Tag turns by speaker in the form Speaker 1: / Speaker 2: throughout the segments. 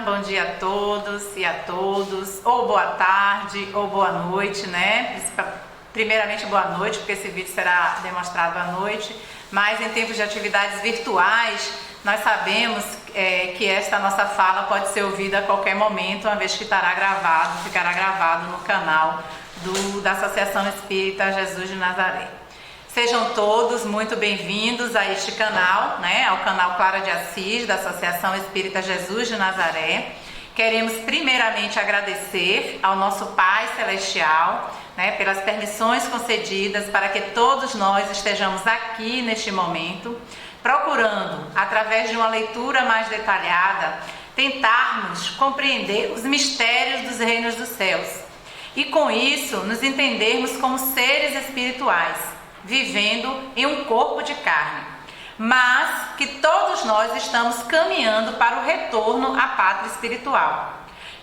Speaker 1: bom dia a todos e a todos, ou boa tarde ou boa noite, né? Primeiramente boa noite, porque esse vídeo será demonstrado à noite, mas em tempos de atividades virtuais, nós sabemos que esta nossa fala pode ser ouvida a qualquer momento, uma vez que ficará gravado no canal da Associação Espírita Jesus de Nazaré. Sejam todos muito bem-vindos a este canal, né, ao canal Clara de Assis, da Associação Espírita Jesus de Nazaré. Queremos primeiramente agradecer ao nosso Pai Celestial, né, pelas permissões concedidas para que todos nós estejamos aqui neste momento, procurando, através de uma leitura mais detalhada, tentarmos compreender os mistérios dos reinos dos céus e, com isso, nos entendermos como seres espirituais, vivendo em um corpo de carne, mas que todos nós estamos caminhando para o retorno à pátria espiritual.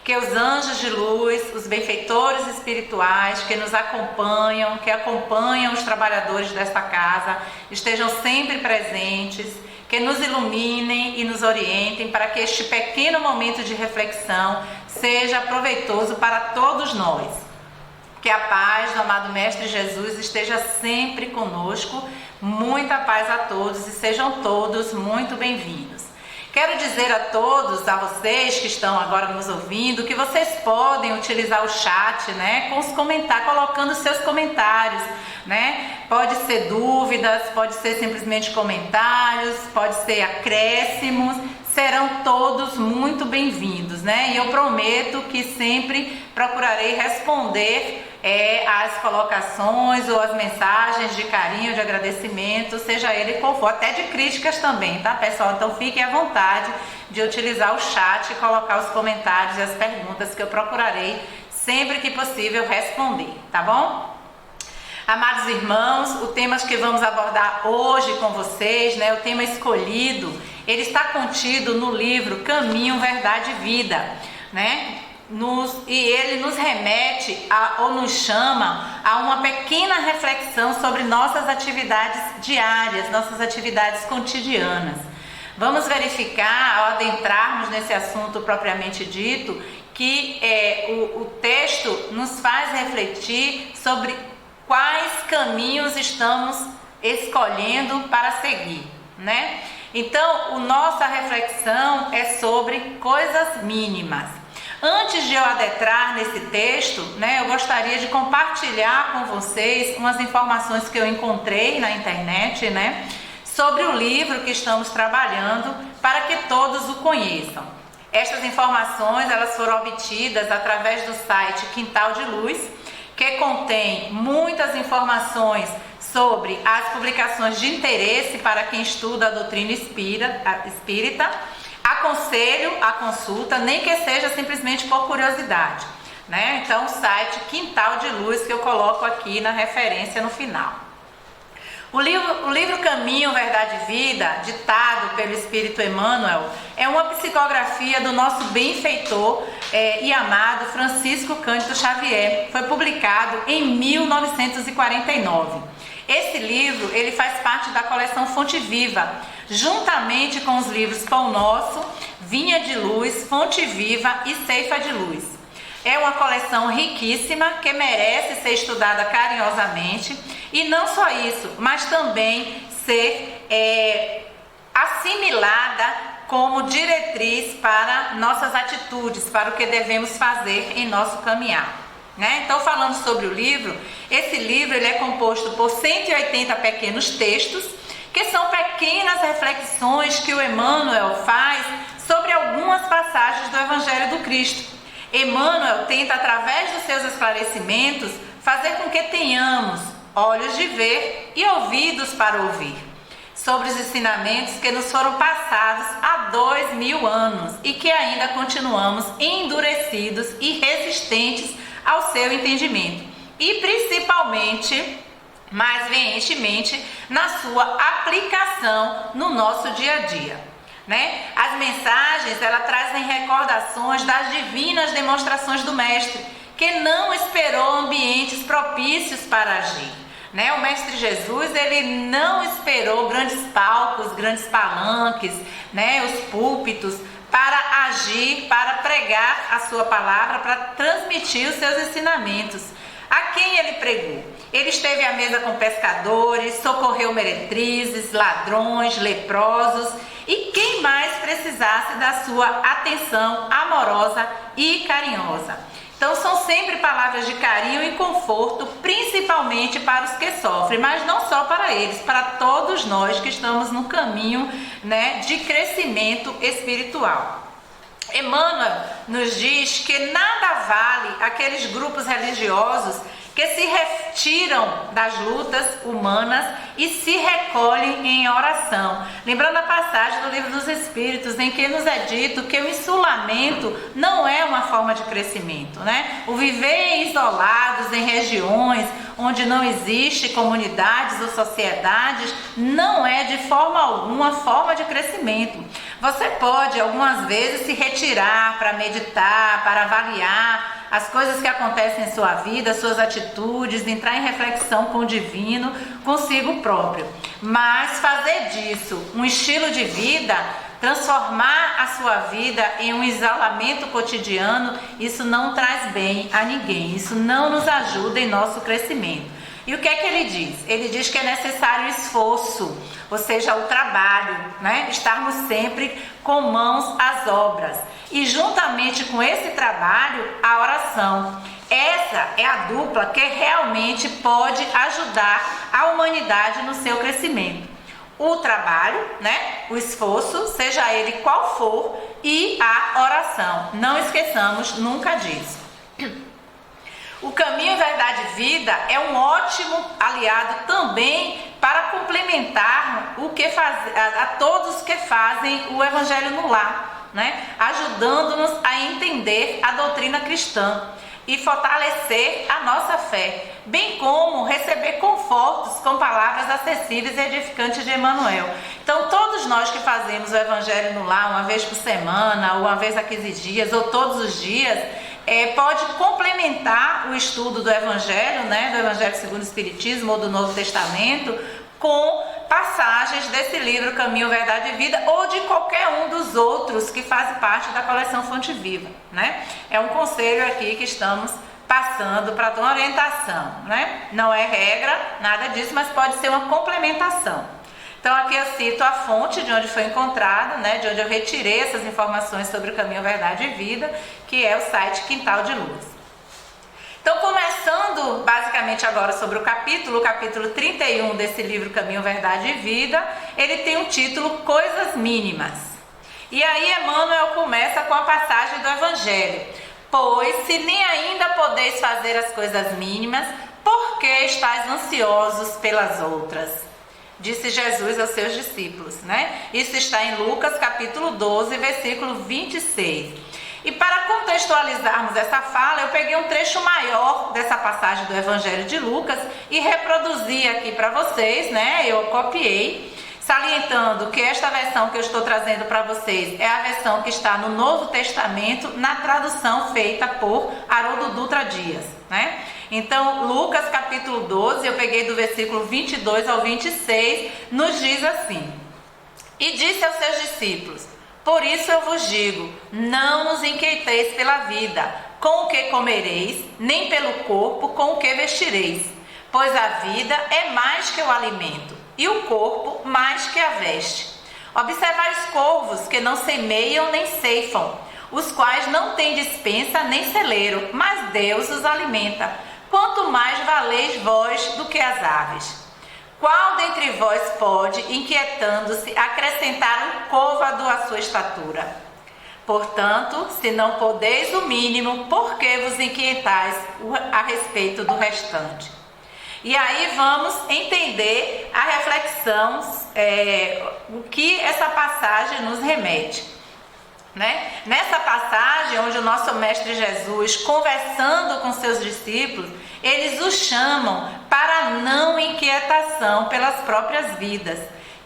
Speaker 1: Que os anjos de luz, os benfeitores espirituais que nos acompanham, que acompanham os trabalhadores desta casa, estejam sempre presentes, que nos iluminem e nos orientem para que este pequeno momento de reflexão seja proveitoso para todos nós. Que a paz do amado Mestre Jesus esteja sempre conosco. Muita paz a todos e sejam todos muito bem-vindos. Quero dizer a todos, a vocês que estão agora nos ouvindo, que vocês podem utilizar o chat, né, com os comentários, colocando seus comentários, né? Pode ser dúvidas, pode ser simplesmente comentários, pode ser acréscimos. Serão todos muito bem-vindos, né? E eu prometo que sempre procurarei responder as colocações ou as mensagens de carinho, de agradecimento, seja ele qual for, até de críticas também, tá, pessoal? Então fiquem à vontade de utilizar o chat e colocar os comentários e as perguntas que eu procurarei sempre que possível responder, tá bom? Amados irmãos, o tema que vamos abordar hoje com vocês, né, o tema escolhido, ele está contido no livro Caminho, Verdade e Vida, né? E ele nos remete ou nos chama a uma pequena reflexão sobre nossas atividades diárias, nossas atividades cotidianas. Vamos verificar, ao adentrarmos nesse assunto propriamente dito, que o texto nos faz refletir sobre quais caminhos estamos escolhendo para seguir, né? Então, nossa reflexão é sobre coisas mínimas. Antes de eu adentrar nesse texto, né, eu gostaria de compartilhar com vocês umas informações que eu encontrei na internet, né, sobre o livro que estamos trabalhando, para que todos o conheçam. Estas informações, elas foram obtidas através do site Quintal de Luz, que contém muitas informações sobre as publicações de interesse para quem estuda a doutrina espírita. Aconselho a consulta, nem que seja simplesmente por curiosidade, né? Então, o site Quintal de Luz, que eu coloco aqui na referência no final. O livro Caminho, Verdade e Vida, ditado pelo Espírito Emmanuel, é uma psicografia do nosso benfeitor e amado Francisco Cândido Xavier. Foi publicado em 1949. Esse livro, ele faz parte da coleção Fonte Viva, juntamente com os livros Pão Nosso, Vinha de Luz, Fonte Viva e Ceifa de Luz. É uma coleção riquíssima que merece ser estudada carinhosamente e não só isso, mas também ser assimilada como diretriz para nossas atitudes, para o que devemos fazer em nosso caminhar, né? Então, falando sobre o livro, esse livro ele é composto por 180 pequenos textos, que são pequenas reflexões que o Emmanuel faz sobre algumas passagens do Evangelho do Cristo. Emmanuel tenta, através dos seus esclarecimentos, fazer com que tenhamos olhos de ver e ouvidos para ouvir, sobre os ensinamentos que nos foram passados há 2000 anos e que ainda continuamos endurecidos e resistentes ao seu entendimento e principalmente, mais veementemente, na sua aplicação no nosso dia a dia, né? As mensagens, elas trazem recordações das divinas demonstrações do Mestre, que não esperou ambientes propícios para agir, né? O Mestre Jesus, ele não esperou grandes palcos, grandes palanques, né? Os púlpitos, para agir, para pregar a sua palavra, para transmitir os seus ensinamentos. A quem ele pregou? Ele esteve à mesa com pescadores, socorreu meretrizes, ladrões, leprosos e quem mais precisasse da sua atenção amorosa e carinhosa. Então são sempre palavras de carinho e conforto, principalmente para os que sofrem, mas não só para eles, para todos nós que estamos no caminho, de crescimento espiritual. Emmanuel nos diz que nada vale aqueles grupos religiosos que se retiram das lutas humanas e se recolhem em oração. Lembrando a passagem do Livro dos Espíritos, em que nos é dito que o isolamento não é uma forma de crescimento, O viver isolados em regiões onde não existe comunidades ou sociedades não é de forma alguma forma de crescimento. Você pode algumas vezes se retirar para meditar, para avaliar as coisas que acontecem em sua vida, suas atitudes, entrar em reflexão com o divino, consigo próprio. Mas fazer disso um estilo de vida, transformar a sua vida em um isolamento cotidiano, isso não traz bem a ninguém, isso não nos ajuda em nosso crescimento. E o que é que ele diz? Ele diz que é necessário esforço, ou seja, o trabalho, Estarmos sempre com mãos às obras. E juntamente com esse trabalho, a oração. Essa é a dupla que realmente pode ajudar a humanidade no seu crescimento. O trabalho, o esforço, seja ele qual for, e a oração. Não esqueçamos nunca disso. O caminho Verdade e Vida é um ótimo aliado também para complementar a todos que fazem o Evangelho no lar, ajudando-nos a entender a doutrina cristã e fortalecer a nossa fé, bem como receber confortos com palavras acessíveis e edificantes de Emmanuel. Então, todos nós que fazemos o Evangelho no lar uma vez por semana, ou uma vez a 15 dias, ou todos os dias, pode complementar o estudo do Evangelho, do Evangelho segundo o Espiritismo ou do Novo Testamento, com passagens desse livro Caminho, Verdade e Vida ou de qualquer um dos outros que fazem parte da coleção Fonte Viva, É um conselho aqui que estamos passando para dar uma orientação, Não é regra, nada disso, mas pode ser uma complementação. Então aqui eu cito a fonte de onde foi encontrada, de onde eu retirei essas informações sobre o Caminho, Verdade e Vida, que é o site Quintal de Luz. Então, começando basicamente agora sobre o capítulo 31 desse livro Caminho, Verdade e Vida, ele tem o título Coisas Mínimas. E aí Emmanuel começa com a passagem do Evangelho. Pois, se nem ainda podeis fazer as coisas mínimas, por que estáis ansiosos pelas outras? Disse Jesus aos seus discípulos, Isso está em Lucas capítulo 12, versículo 26. E para contextualizarmos essa fala, eu peguei um trecho maior dessa passagem do Evangelho de Lucas e reproduzi aqui para vocês, Eu copiei, salientando que esta versão que eu estou trazendo para vocês é a versão que está no Novo Testamento, na tradução feita por Haroldo Dutra Dias, Então, Lucas capítulo 12, eu peguei do versículo 22 ao 26, nos diz assim: E disse aos seus discípulos: Por isso eu vos digo, não nos inquieteis pela vida, com o que comereis, nem pelo corpo, com o que vestireis. Pois a vida é mais que o alimento, e o corpo mais que a veste. Observai os corvos, que não semeiam nem ceifam, os quais não têm despensa nem celeiro, mas Deus os alimenta. Quanto mais valeis vós do que as aves. Qual dentre vós pode, inquietando-se, acrescentar um côvado à sua estatura? Portanto, se não podeis o mínimo, por que vos inquietais a respeito do restante? E aí vamos entender a reflexão, o que essa passagem nos remete. Nessa passagem, onde o nosso Mestre Jesus, conversando com seus discípulos, eles os chamam para não inquietação pelas próprias vidas,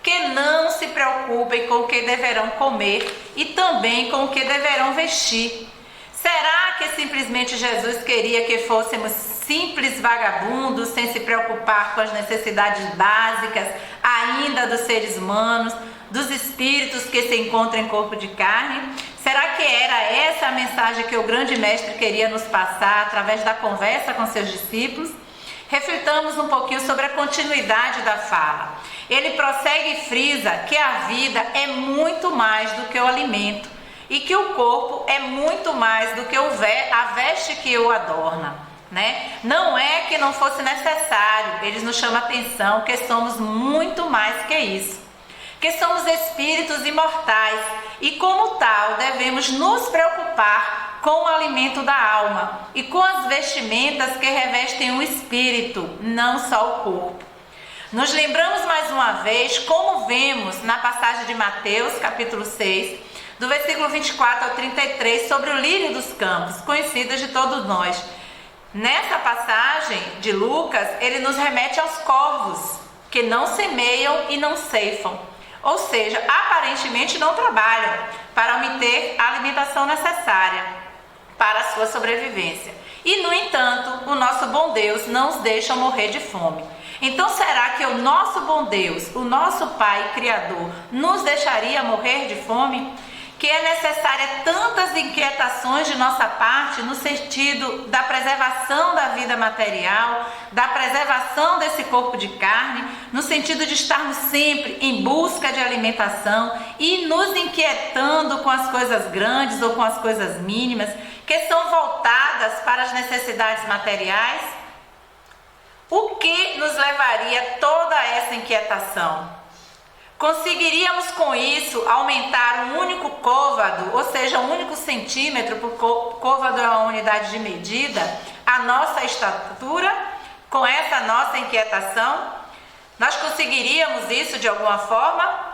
Speaker 1: que não se preocupem com o que deverão comer e também com o que deverão vestir. Será que simplesmente Jesus queria que fôssemos simples vagabundos, sem se preocupar com as necessidades básicas ainda dos seres humanos, dos espíritos que se encontram em corpo de carne? Será que era essa a mensagem que o grande mestre queria nos passar através da conversa com seus discípulos? Reflitamos um pouquinho sobre a continuidade da fala. Ele prossegue e frisa que a vida é muito mais do que o alimento e que o corpo é muito mais do que a veste que o adorna, né? Não é que não fosse necessário, eles nos chamam a atenção que somos muito mais que isso, que somos espíritos imortais e como tal devemos nos preocupar com o alimento da alma e com as vestimentas que revestem o espírito, não só o corpo. Nos lembramos mais uma vez, como vemos na passagem de Mateus, capítulo 6, do versículo 24 ao 33, sobre o lírio dos campos, conhecida de todos nós. Nessa passagem de Lucas, ele nos remete aos corvos, que não semeiam e não ceifam, ou seja, aparentemente não trabalham para obter a alimentação necessária para a sua sobrevivência. E, no entanto, o nosso bom Deus não os deixa morrer de fome. Então, será que o nosso bom Deus, o nosso Pai Criador, nos deixaria morrer de fome? Que é necessária tantas inquietações de nossa parte no sentido da preservação da vida material, da preservação desse corpo de carne, no sentido de estarmos sempre em busca de alimentação e nos inquietando com as coisas grandes ou com as coisas mínimas, que são voltadas para as necessidades materiais? O que nos levaria a toda essa inquietação? Conseguiríamos com isso aumentar um único côvado, ou seja, um único centímetro, porque côvado é uma unidade de medida, a nossa estatura, com essa nossa inquietação? Nós conseguiríamos isso de alguma forma?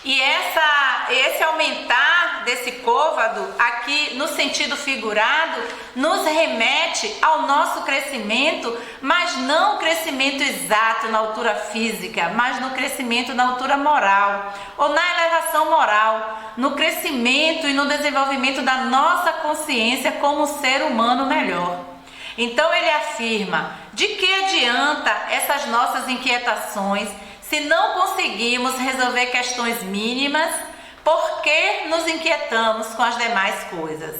Speaker 1: E esse aumentar desse côvado, aqui no sentido figurado, nos remete ao nosso crescimento, mas não o crescimento exato na altura física, mas no crescimento na altura moral, ou na elevação moral, no crescimento e no desenvolvimento da nossa consciência como ser humano melhor. Então ele afirma, de que adianta essas nossas inquietações, se não conseguimos resolver questões mínimas, por que nos inquietamos com as demais coisas?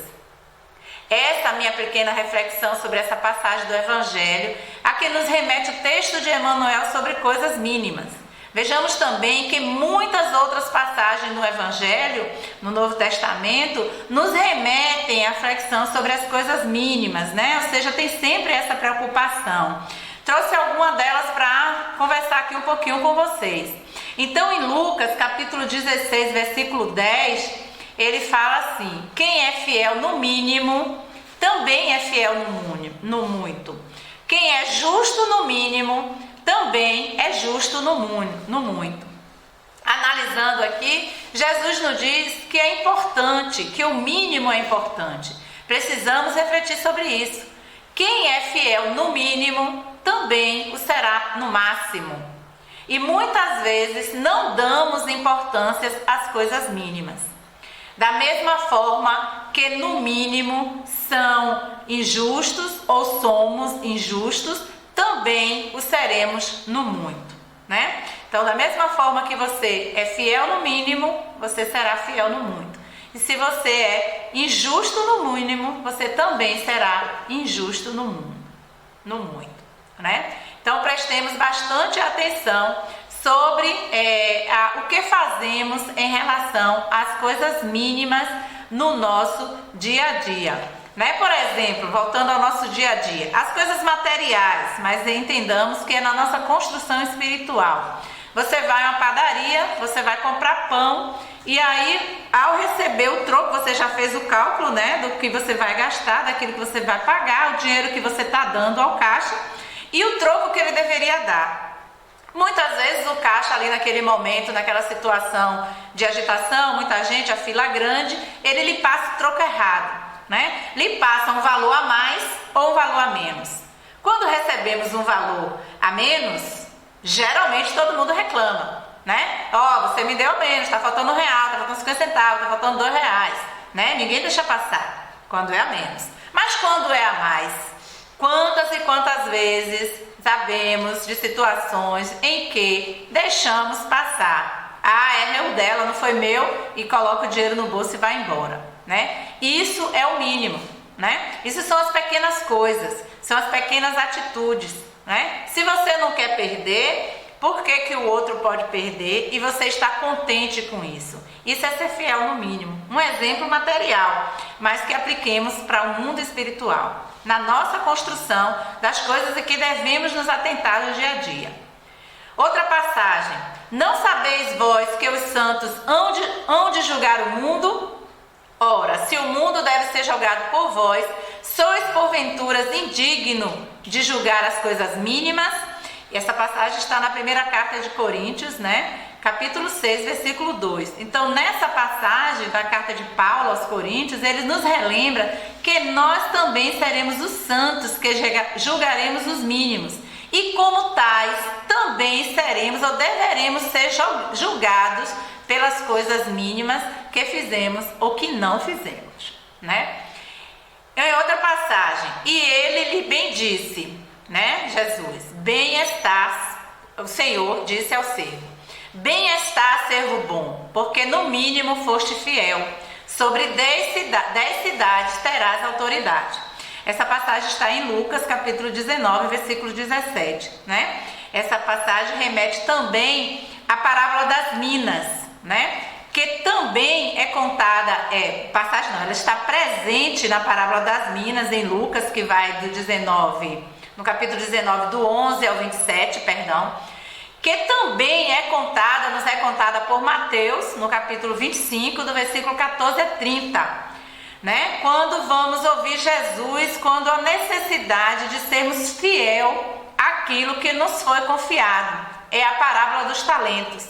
Speaker 1: Essa é a minha pequena reflexão sobre essa passagem do Evangelho, a que nos remete o texto de Emmanuel sobre coisas mínimas. Vejamos também que muitas outras passagens no Evangelho, no Novo Testamento, nos remetem à reflexão sobre as coisas mínimas, né? Ou seja, tem sempre essa preocupação. Trouxe alguma delas para conversar aqui um pouquinho com vocês. Então, em Lucas, capítulo 16, versículo 10, ele fala assim: quem é fiel no mínimo, também é fiel no muito. Quem é justo no mínimo, também é justo no muito. Analisando aqui, Jesus nos diz que é importante, que o mínimo é importante. Precisamos refletir sobre isso. Quem é fiel no mínimo, também o será no máximo. E muitas vezes não damos importância às coisas mínimas. Da mesma forma que no mínimo são injustos ou somos injustos, também o seremos no muito, né? Então, da mesma forma que você é fiel no mínimo, você será fiel no muito. E se você é injusto no mínimo, você também será injusto no muito, né? Então, prestemos bastante atenção sobre o que fazemos em relação às coisas mínimas no nosso dia a dia. Né? Por exemplo, voltando ao nosso dia a dia, as coisas materiais, mas entendamos que é na nossa construção espiritual. Você vai a uma padaria, você vai comprar pão e aí, ao receber o troco, você já fez o cálculo, né, do que você vai gastar, daquilo que você vai pagar, o dinheiro que você está dando ao caixa e o troco que ele deveria dar. Muitas vezes o caixa ali naquele momento, naquela situação de agitação, muita gente, a fila grande, ele lhe passa o troco errado, né? Lhe passa um valor a mais ou um valor a menos. Quando recebemos um valor a menos, geralmente todo mundo reclama, né? Você me deu menos, tá faltando R$1, tá faltando 50 centavos, tá faltando R$2, né? Ninguém deixa passar quando é a menos. Mas quando é a mais, quantas e quantas vezes sabemos de situações em que deixamos passar É o dela, não foi meu, e coloca o dinheiro no bolso e vai embora, né? Isso é o mínimo, né? Isso são as pequenas coisas, são as pequenas atitudes, né? Se você não quer perder, por que o outro pode perder e você está contente com isso? Isso é ser fiel no mínimo. Um exemplo material, mas que apliquemos para o mundo espiritual, na nossa construção das coisas a que devemos nos atentar no dia a dia. Outra passagem: não sabeis vós que os santos hão de julgar o mundo? Ora, se o mundo deve ser julgado por vós, sois porventura indigno de julgar as coisas mínimas? E essa passagem está na primeira carta de Coríntios, né? Capítulo 6, versículo 2. Então, nessa passagem da carta de Paulo aos Coríntios, ele nos relembra que nós também seremos os santos que julgaremos os mínimos. E como tais, também seremos ou deveremos ser julgados pelas coisas mínimas que fizemos ou que não fizemos, né? Em outra passagem, e ele lhe bem disse, né, Jesus, bem estás, o Senhor disse ao servo, bem está, servo bom, porque no mínimo foste fiel, sobre 10 cidades terás autoridade. Essa passagem está em Lucas, capítulo 19, versículo 17, né? Essa passagem remete também à parábola das minas, né? Que também é contada, ela está presente na parábola das minas em Lucas, que vai do 19, no capítulo 19, do 11 ao 27, que também nos é contada por Mateus, no capítulo 25, do versículo 14 a 30. Né? Quando vamos ouvir Jesus, quando a necessidade de sermos fiel àquilo que nos foi confiado, é a parábola dos talentos,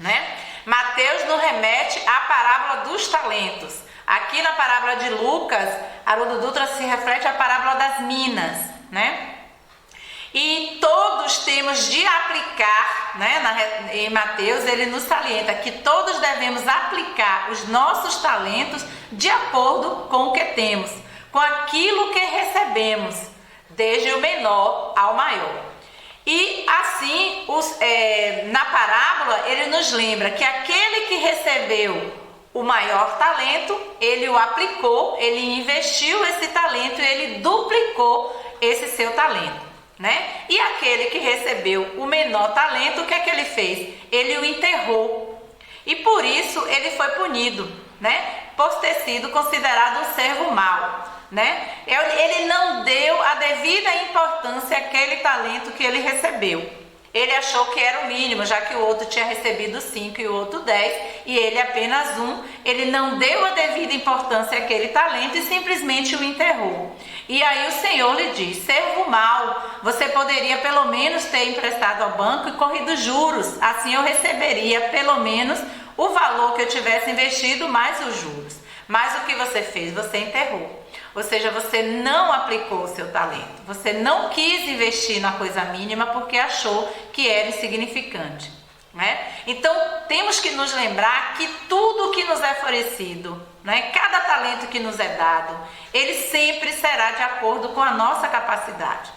Speaker 1: né? Mateus nos remete à parábola dos talentos. Aqui na parábola de Lucas, Haroldo Dutra se refere à parábola das minas, né? E todos temos de aplicar, né? Em Mateus ele nos salienta que todos devemos aplicar os nossos talentos de acordo com o que temos, com aquilo que recebemos, desde o menor ao maior. E assim, na parábola, ele nos lembra que aquele que recebeu o maior talento, ele o aplicou, ele investiu esse talento e ele duplicou esse seu talento, né? E aquele que recebeu o menor talento, o que é que ele fez? Ele o enterrou. E por isso ele foi punido, né? Por ter sido considerado um servo mau, né? Ele não deu a devida importância àquele talento que ele recebeu. Ele achou que era o mínimo, já que o outro tinha recebido 5 e o outro 10, e ele apenas 1. Ele não deu a devida importância àquele talento e simplesmente o enterrou. E aí o Senhor lhe diz: servo mau, você poderia pelo menos ter emprestado ao banco e corrido juros, assim eu receberia pelo menos o valor que eu tivesse investido mais os juros. Mas o que você fez? Você enterrou. Ou seja, você não aplicou o seu talento. Você não quis investir na coisa mínima porque achou que era insignificante, né? Então, temos que nos lembrar que tudo que nos é oferecido, né, cada talento que nos é dado, ele sempre será de acordo com a nossa capacidade.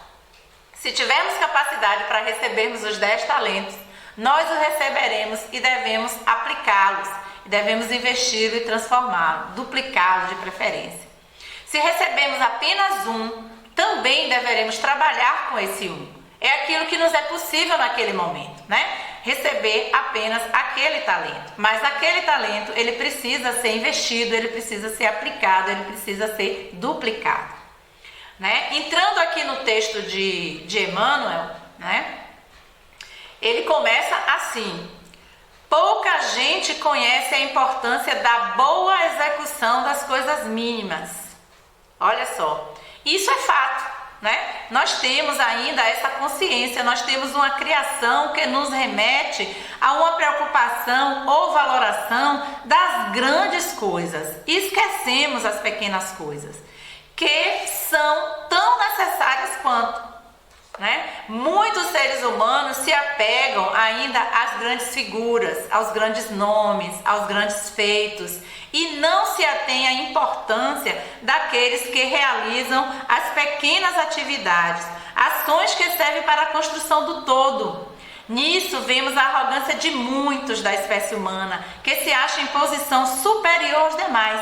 Speaker 1: Se tivermos capacidade para recebermos os 10 talentos, nós os receberemos e devemos aplicá-los, devemos investi-lo e transformá-lo, duplicá-lo de preferência. Se recebemos apenas 1, também deveremos trabalhar com esse 1. É aquilo que nos é possível naquele momento, né? Receber apenas aquele talento. Mas aquele talento, ele precisa ser investido, ele precisa ser aplicado, ele precisa ser duplicado, né? Entrando aqui no texto de Emmanuel, né? Ele começa assim: pouca gente conhece a importância da boa execução das coisas mínimas. Olha só, isso é fato, né? Nós temos ainda essa consciência, nós temos uma criação que nos remete a uma preocupação ou valoração das grandes coisas. E esquecemos as pequenas coisas, que são tão necessárias quanto, né? Muitos seres humanos se apegam ainda às grandes figuras, aos grandes nomes, aos grandes feitos, e não se atém à importância daqueles que realizam as pequenas atividades, ações que servem para a construção do todo. Nisso vemos a arrogância de muitos da espécie humana, que se acham em posição superior aos demais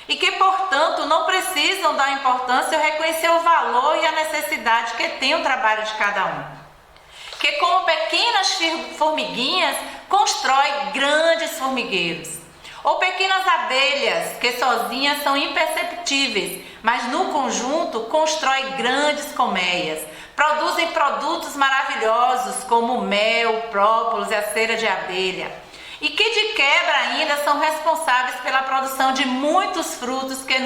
Speaker 1: e que, portanto, não precisam dar importância ou reconhecer o valor e a necessidade que tem o trabalho de cada um. Que, como pequenas formiguinhas, constrói grandes formigueiros. Ou pequenas abelhas, que sozinhas são imperceptíveis, mas no conjunto constrói grandes colmeias. Produzem produtos maravilhosos como o mel, o própolis e a cera de abelha. E que de quebra ainda são responsáveis pela produção de muitos frutos que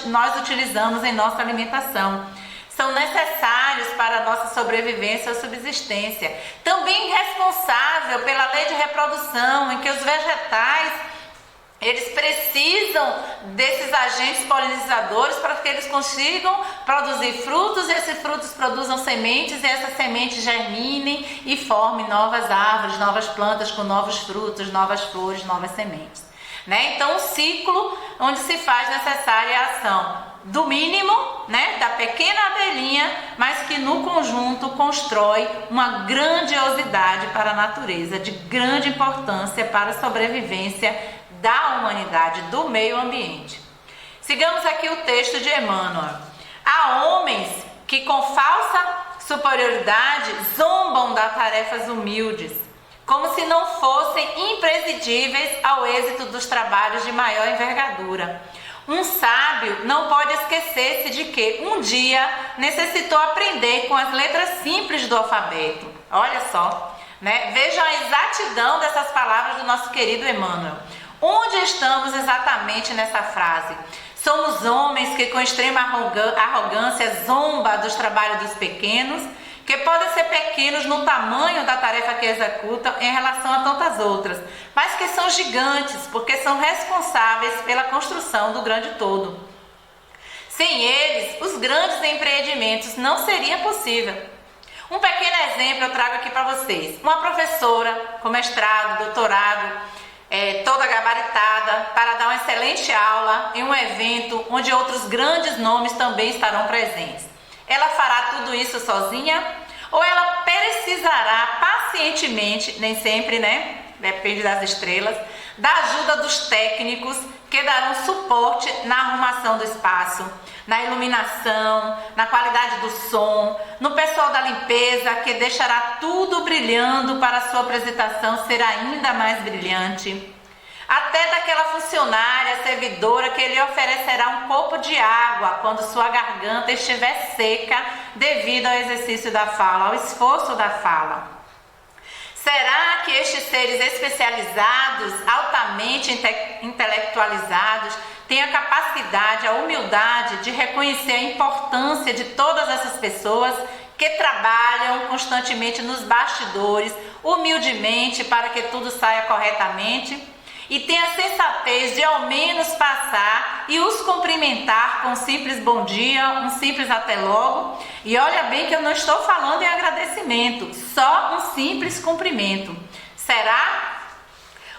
Speaker 1: nós utilizamos em nossa alimentação. São necessários para a nossa sobrevivência ou subsistência. Também responsável pela lei de reprodução, em que os vegetais eles precisam desses agentes polinizadores para que eles consigam produzir frutos, e esses frutos produzam sementes, e essas sementes germinem e formem novas árvores, novas plantas com novos frutos, novas flores, novas sementes. Né? Então, um ciclo onde se faz necessária a ação do mínimo, né, da pequena abelhinha, mas que no conjunto constrói uma grandiosidade para a natureza, de grande importância para a sobrevivência da humanidade, do meio ambiente. Sigamos aqui o texto de Emmanuel. Há homens que com falsa superioridade zombam das tarefas humildes, como se não fossem imprescindíveis ao êxito dos trabalhos de maior envergadura. Um sábio não pode esquecer-se de que um dia necessitou aprender com as letras simples do alfabeto. Olha só, né? Vejam a exatidão dessas palavras do nosso querido Emmanuel. Onde estamos exatamente nessa frase? Somos homens que com extrema arrogância zomba dos trabalhos dos pequenos, que podem ser pequenos no tamanho da tarefa que executam em relação a tantas outras, mas que são gigantes porque são responsáveis pela construção do grande todo. Sem eles, os grandes empreendimentos não seriam possíveis. Um pequeno exemplo eu trago aqui para vocês. Uma professora com mestrado, doutorado, toda gabaritada, para dar uma excelente aula em um evento onde outros grandes nomes também estarão presentes. Ela fará tudo isso sozinha ou ela precisará pacientemente, nem sempre, né? Depende das estrelas, da ajuda dos técnicos que darão suporte na arrumação do espaço, na iluminação, na qualidade do som, no pessoal da limpeza que deixará tudo brilhando para a sua apresentação ser ainda mais brilhante. Até daquela funcionária, servidora que lhe oferecerá um copo de água quando sua garganta estiver seca devido ao exercício da fala, ao esforço da fala. Será que estes seres especializados, altamente intelectualizados, têm a capacidade, a humildade de reconhecer a importância de todas essas pessoas que trabalham constantemente nos bastidores, humildemente, para que tudo saia corretamente? E tem a sensatez de ao menos passar e os cumprimentar com um simples bom dia, um simples até logo. E olha bem que eu não estou falando em agradecimento, só um simples cumprimento. Será?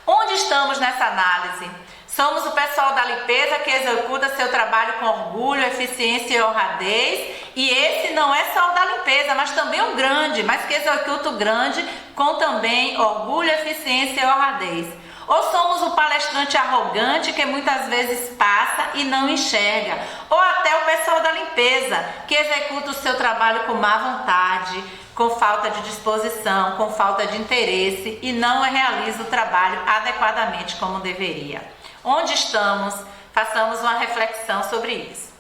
Speaker 1: Onde estamos nessa análise? Somos o pessoal da limpeza que executa seu trabalho com orgulho, eficiência e honradez. E esse não é só o da limpeza, mas também o grande, mas que executa o grande com também orgulho, eficiência e honradez. Ou somos o palestrante arrogante que muitas vezes passa e não enxerga, ou até o pessoal da limpeza que executa o seu trabalho com má vontade, com falta de disposição, com falta de interesse e não realiza o trabalho adequadamente como deveria. Onde estamos? Façamos uma reflexão sobre isso.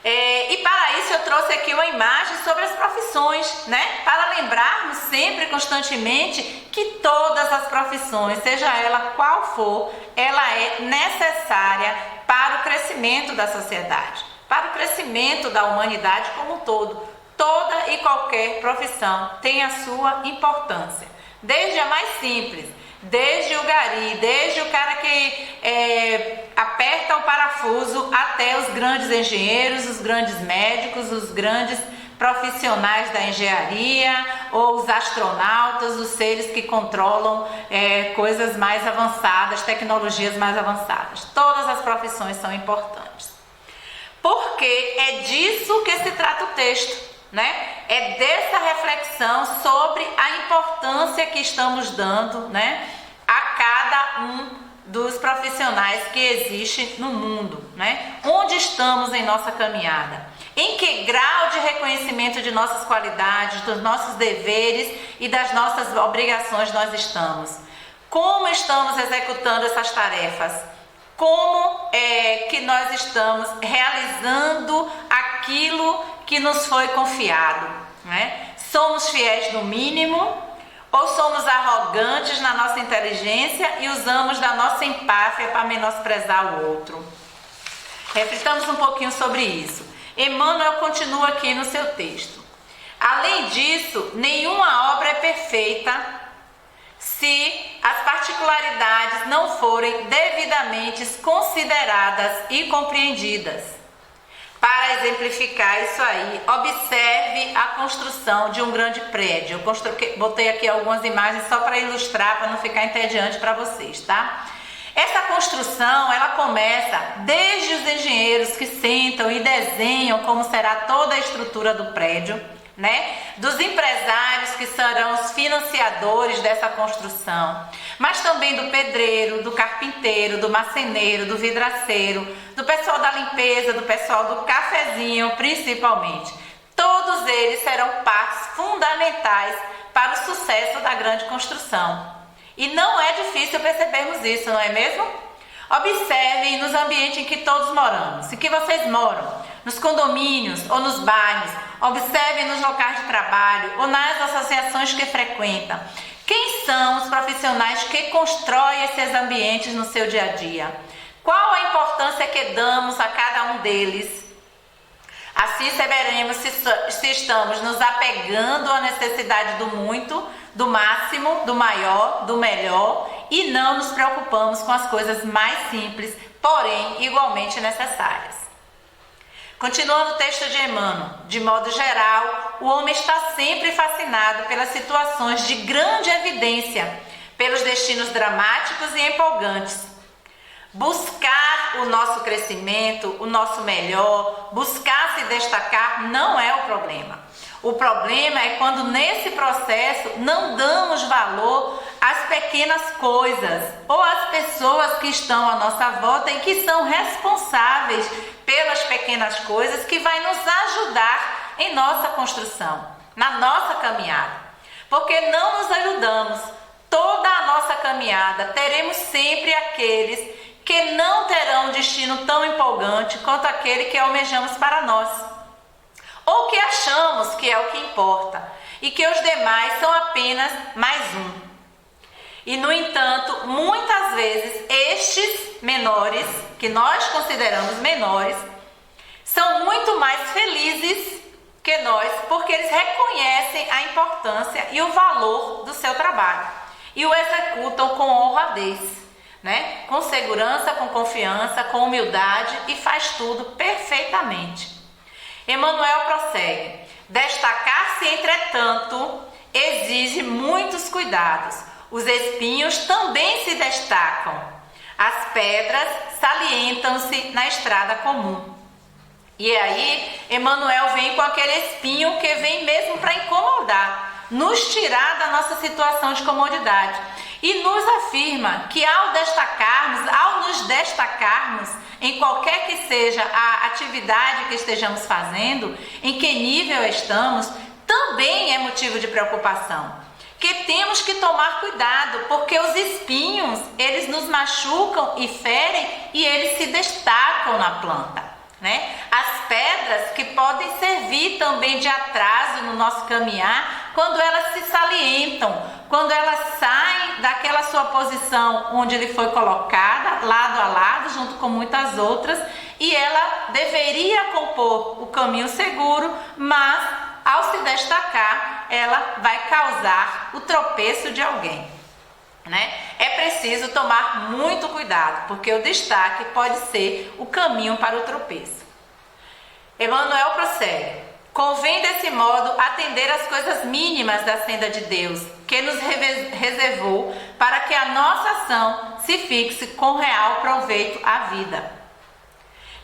Speaker 1: E para isso eu trouxe aqui uma imagem sobre as profissões, né? Para lembrarmos sempre, constantemente, que todas as profissões, seja ela qual for, ela é necessária para o crescimento da sociedade, para o crescimento da humanidade como um todo. Toda e qualquer profissão tem a sua importância, desde a mais simples, desde o gari, desde o cara que aperta o parafuso até os grandes engenheiros, os grandes médicos, os grandes profissionais da engenharia ou os astronautas, os seres que controlam coisas mais avançadas, tecnologias mais avançadas. Todas as profissões são importantes. Porque é disso que se trata o texto. né? É dessa reflexão sobre a importância que estamos dando, né, a cada um dos profissionais que existem no mundo, né? Onde estamos em nossa caminhada? Em que grau de reconhecimento de nossas qualidades, dos nossos deveres e das nossas obrigações nós estamos? Como estamos executando essas tarefas? Como é que nós estamos realizando aquilo que nos foi confiado, né? Somos fiéis no mínimo ou somos arrogantes na nossa inteligência e usamos da nossa empáfia para menosprezar o outro? Reflitamos um pouquinho sobre isso. Emmanuel continua aqui no seu texto. Além disso, nenhuma obra é perfeita se as particularidades não forem devidamente consideradas e compreendidas. Para exemplificar isso aí, observe a construção de um grande prédio. Eu botei aqui algumas imagens só para ilustrar, para não ficar entediante para vocês, tá? Essa construção, ela começa desde os engenheiros que sentam e desenham como será toda a estrutura do prédio, né? Dos empresários que serão os financiadores dessa construção, mas também do pedreiro, do carpinteiro, do marceneiro, do vidraceiro, do pessoal da limpeza, do pessoal do cafezinho, principalmente. Todos eles serão partes fundamentais para o sucesso da grande construção. E não é difícil percebermos isso, não é mesmo? Observem nos ambientes em que todos moramos, em que vocês moram, nos condomínios ou nos bairros. Observem nos locais de trabalho ou nas associações que frequentam. Quem são os profissionais que constroem esses ambientes no seu dia a dia? Qual a importância que damos a cada um deles? Assim saberemos se estamos nos apegando à necessidade do muito, do máximo, do maior, do melhor e não nos preocupamos com as coisas mais simples, porém igualmente necessárias. Continuando o texto de Emmanuel, de modo geral, o homem está sempre fascinado pelas situações de grande evidência, pelos destinos dramáticos e empolgantes. Buscar o nosso crescimento, o nosso melhor, buscar se destacar não é o problema. O problema é quando nesse processo não damos valor às pequenas coisas ou às pessoas que estão à nossa volta e que são responsáveis pelas pequenas coisas que vai nos ajudar em nossa construção, na nossa caminhada. Porque não nos ajudamos, toda a nossa caminhada teremos sempre aqueles que não terão um destino tão empolgante quanto aquele que almejamos para nós, ou que achamos que é o que importa, e que os demais são apenas mais um. E, no entanto, muitas vezes estes menores, que nós consideramos menores, são muito mais felizes que nós, porque eles reconhecem a importância e o valor do seu trabalho, e o executam com honradez, né? Com segurança, com confiança, com humildade e faz tudo perfeitamente. Emmanuel prossegue: destacar-se, entretanto, exige muitos cuidados. Os espinhos também se destacam. As pedras salientam-se na estrada comum. E aí, Emmanuel vem com aquele espinho que vem mesmo para incomodar, nos tirar da nossa situação de comodidade. E nos afirma que ao nos destacarmos em qualquer que seja a atividade que estejamos fazendo, em que nível estamos, também é motivo de preocupação. Que temos que tomar cuidado, porque os espinhos, eles nos machucam e ferem e eles se destacam na planta, né? As pedras que podem servir também de atraso no nosso caminhar, quando elas se salientam, quando elas saem daquela sua posição onde ele foi colocada, lado a lado, junto com muitas outras, e ela deveria compor o caminho seguro, mas ao se destacar, ela vai causar o tropeço de alguém, né? É preciso tomar muito cuidado, porque o destaque pode ser o caminho para o tropeço. Emmanuel prossegue: convém desse modo atender às coisas mínimas da senda de Deus, que nos reservou para que a nossa ação se fixe com real proveito à vida.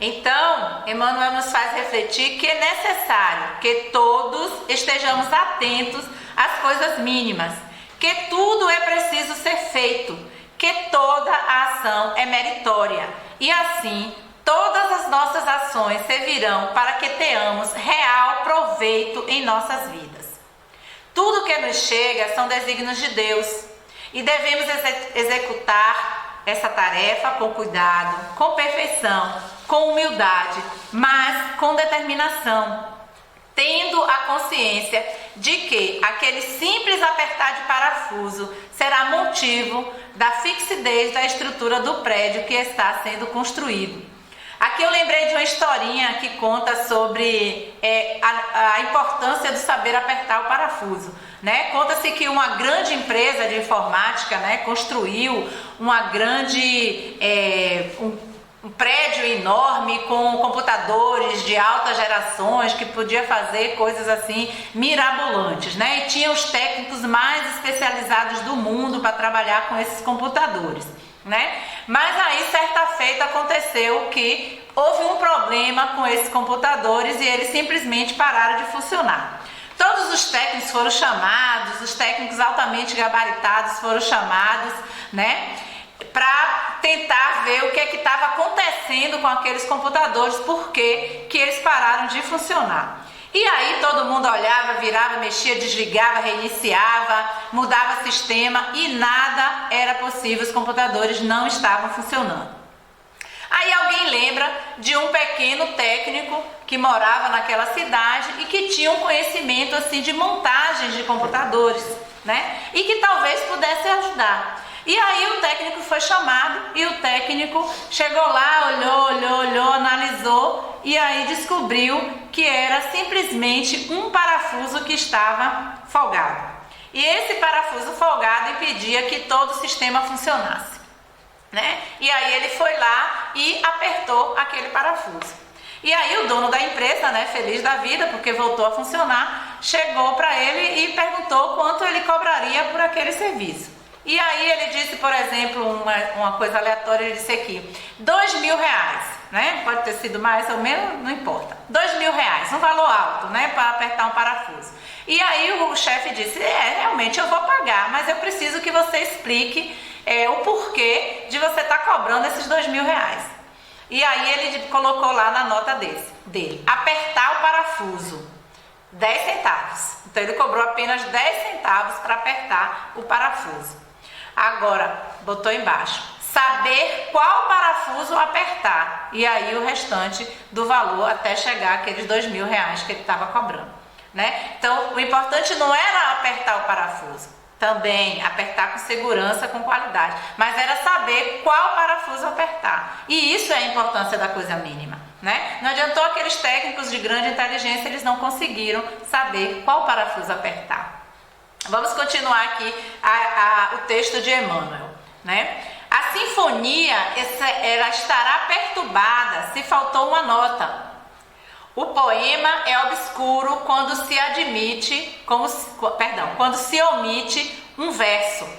Speaker 1: Então, Emmanuel nos faz refletir que é necessário que todos estejamos atentos às coisas mínimas, que tudo é preciso ser feito, que toda a ação é meritória e assim todas as nossas ações servirão para que tenhamos real proveito em nossas vidas. Tudo que nos chega são desígnios de Deus e devemos executar essa tarefa com cuidado, com perfeição, com humildade, mas com determinação, tendo a consciência de que aquele simples apertar de parafuso será motivo da fixidez da estrutura do prédio que está sendo construído. Aqui eu lembrei de uma historinha que conta sobre a importância do saber apertar o parafuso, né? Conta-se que uma grande empresa de informática, né, construiu um prédio enorme com computadores de altas gerações que podia fazer coisas assim mirabolantes, né? E tinha os técnicos mais especializados do mundo para trabalhar com esses computadores, né? Mas aí certa feita aconteceu que houve um problema com esses computadores e eles simplesmente pararam de funcionar. Todos os técnicos foram chamados, os técnicos altamente gabaritados foram chamados, né, para tentar ver o que estava acontecendo com aqueles computadores, por que eles pararam de funcionar. E aí todo mundo olhava, virava, mexia, desligava, reiniciava, mudava sistema e nada era possível, os computadores não estavam funcionando. Aí alguém lembra de um pequeno técnico que morava naquela cidade e que tinha um conhecimento assim de montagem de computadores, né? E que talvez pudesse ajudar. E aí o técnico foi chamado e o técnico chegou lá, olhou, analisou e aí descobriu que era simplesmente um parafuso que estava folgado. E esse parafuso folgado impedia que todo o sistema funcionasse, né? E aí ele foi lá e apertou aquele parafuso. E aí o dono da empresa, né, feliz da vida porque voltou a funcionar, chegou para ele e perguntou quanto ele cobraria por aquele serviço. E aí ele disse, por exemplo, uma coisa aleatória, ele disse aqui, R$2.000, né? Pode ter sido mais ou menos, não importa. R$2.000, um valor alto, né? Para apertar um parafuso. E aí o chefe disse, realmente eu vou pagar, mas eu preciso que você explique o porquê de você estar cobrando esses R$2.000. E aí ele colocou lá na nota dele, apertar o parafuso, 10 centavos. Então ele cobrou apenas 10 centavos para apertar o parafuso. Agora, botou embaixo, saber qual parafuso apertar. E aí o restante do valor até chegar aqueles R$2.000 que ele estava cobrando, né? Então o importante não era apertar o parafuso, também apertar com segurança, com qualidade, mas era saber qual parafuso apertar. E isso é a importância da coisa mínima, né? Não adiantou aqueles técnicos de grande inteligência, eles não conseguiram saber qual parafuso apertar. Vamos continuar aqui o texto de Emmanuel, né? A sinfonia ela estará perturbada se faltou uma nota. O poema é obscuro quando se quando se omite um verso.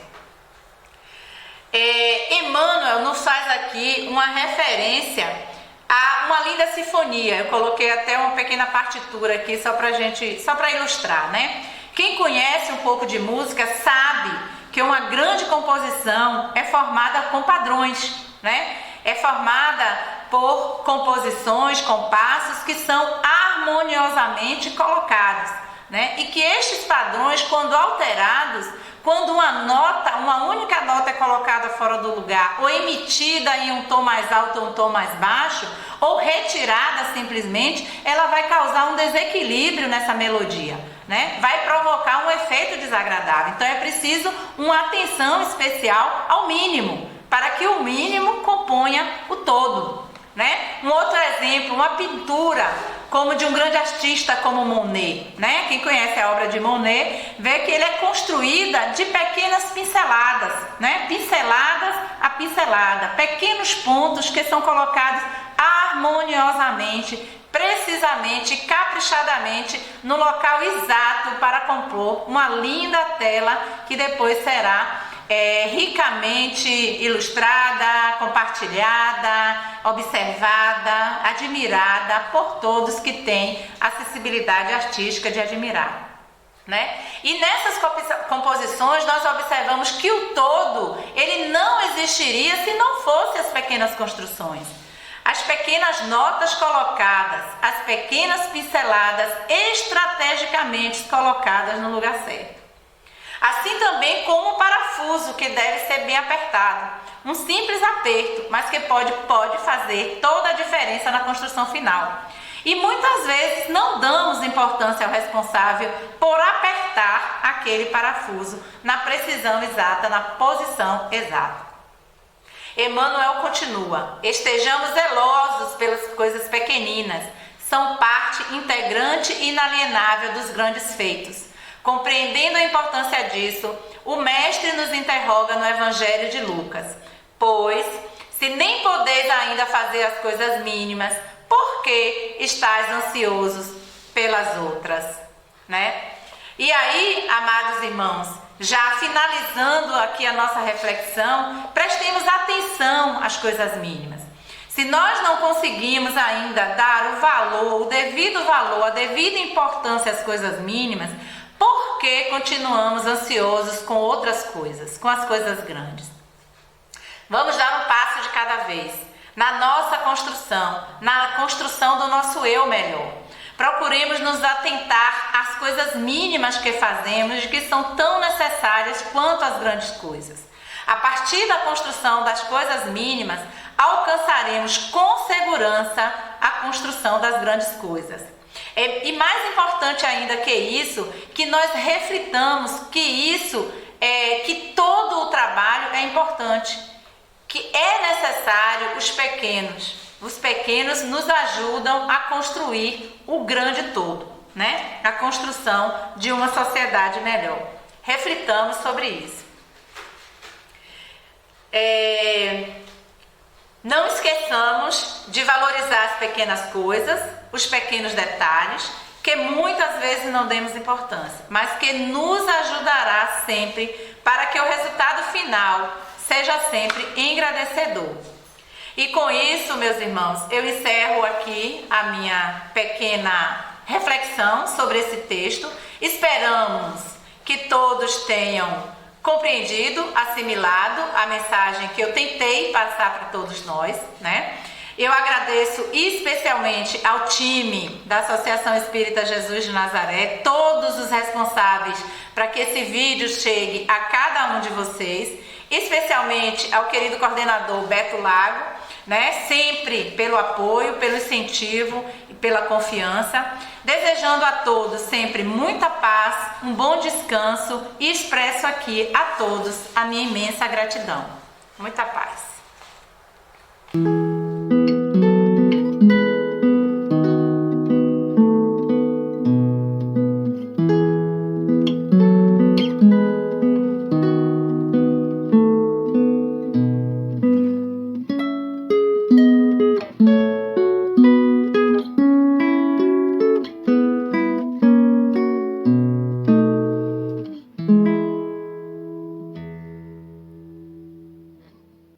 Speaker 1: Emmanuel nos faz aqui uma referência a uma linda sinfonia. Eu coloquei até uma pequena partitura aqui só para ilustrar, né? Quem conhece um pouco de música sabe que uma grande composição é formada com padrões, né? É formada por composições, compassos que são harmoniosamente colocados, né? E que estes padrões, quando alterados, quando uma única nota é colocada fora do lugar, ou emitida em um tom mais alto ou um tom mais baixo, ou retirada simplesmente, ela vai causar um desequilíbrio nessa melodia, né? Vai provocar um efeito desagradável. Então é preciso uma atenção especial ao mínimo, para que o mínimo componha o todo, né? Um outro exemplo, uma pintura como de um grande artista como Monet, né? Quem conhece a obra de Monet vê que ele é construída de pequenas pinceladas, né? Pinceladas a pincelada, pequenos pontos que são colocados harmoniosamente, precisamente, caprichadamente no local exato para compor uma linda tela que depois será ricamente ilustrada, compartilhada, observada, admirada por todos que têm acessibilidade artística de admirar, né? E nessas composições nós observamos que o todo ele não existiria se não fossem as pequenas construções. As pequenas notas colocadas, as pequenas pinceladas estrategicamente colocadas no lugar certo. Assim também como o parafuso, que deve ser bem apertado. Um simples aperto, mas que pode fazer toda a diferença na construção final. E muitas vezes não damos importância ao responsável por apertar aquele parafuso na precisão exata, na posição exata. Emmanuel continua: estejamos zelosos pelas coisas pequeninas, são parte integrante e inalienável dos grandes feitos. Compreendendo a importância disso, o Mestre nos interroga no Evangelho de Lucas: pois, se nem podeis ainda fazer as coisas mínimas, por que estáis ansiosos pelas outras? Né? E aí, amados irmãos, já finalizando aqui a nossa reflexão, prestemos atenção às coisas mínimas. Se nós não conseguimos ainda dar o valor, o devido valor, a devida importância às coisas mínimas, por que continuamos ansiosos com outras coisas, com as coisas grandes? Vamos dar um passo de cada vez, na nossa construção, na construção do nosso eu melhor. Procuremos nos atentar às coisas mínimas que fazemos, que são tão necessárias quanto as grandes coisas. A partir da construção das coisas mínimas, alcançaremos com segurança a construção das grandes coisas. E mais importante ainda que isso, que nós reflitamos que todo o trabalho é importante, que é necessário os pequenos nos ajudam a construir o grande todo, né? A construção de uma sociedade melhor. Reflitamos sobre isso. Não esqueçamos de valorizar as pequenas coisas, os pequenos detalhes, que muitas vezes não demos importância, mas que nos ajudará sempre para que o resultado final seja sempre engrandecedor. E com isso, meus irmãos, eu encerro aqui a minha pequena reflexão sobre esse texto. Esperamos que todos tenham compreendido, assimilado a mensagem que eu tentei passar para todos nós, né? Eu agradeço especialmente ao time da Associação Espírita Jesus de Nazaré, todos os responsáveis para que esse vídeo chegue a cada um de vocês, especialmente ao querido coordenador Beto Lago, né? Sempre pelo apoio, pelo incentivo e pela confiança, desejando a todos sempre muita paz, um bom descanso e expresso aqui a todos a minha imensa gratidão. Muita paz.